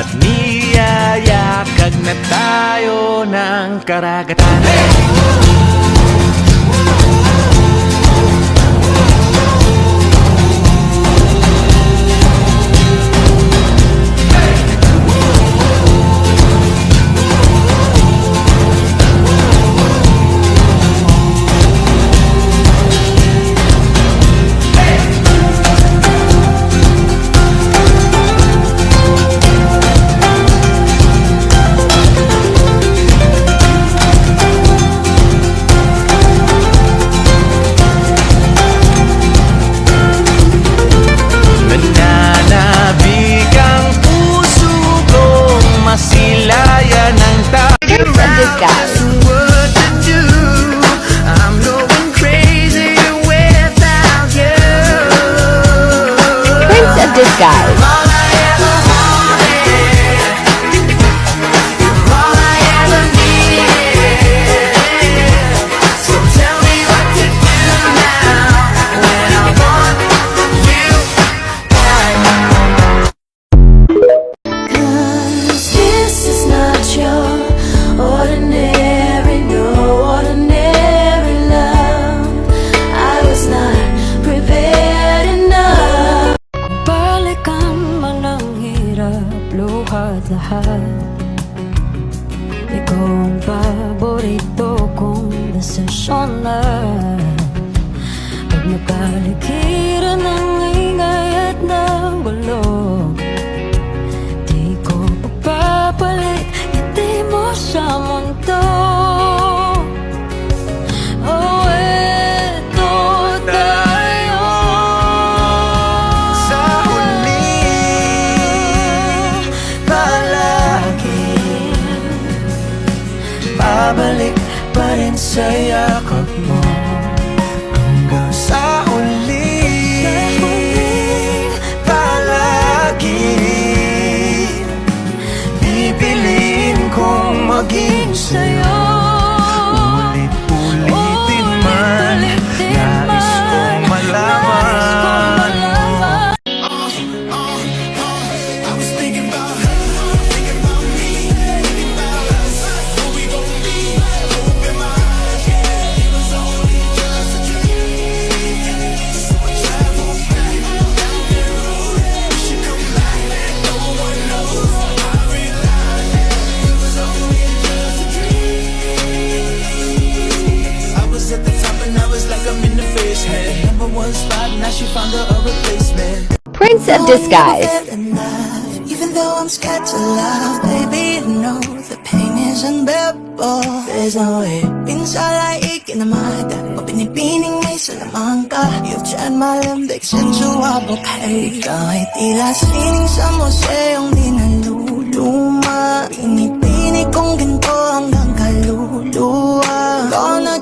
at niyayakag na tayo ng karagatan. Disguise. Lahat ikaw ang paborito kong desisyon na pag nakalikiran ng ingay at ng bulog, di ko papapalit, ngiti mo sa mundo. Oh, eto tayo sa huli, babalik pa rin sa yakap mo hanggang sa uli. Palagi pipiliin kong maging sa'yo. Ulit-ulitin man, nais kong malaman. Prince of Disguise. Even though I'm scared to love, baby, you know the pain is unbearable. There's no way. Pinsalaig kinamada, mapinipining may salamang ka. You've tried my limbic sensual bouquet. Ikaw ay tila sining sa museong di naluluma. Pinipini kong ginto hanggang kaluluwa. Ikaw na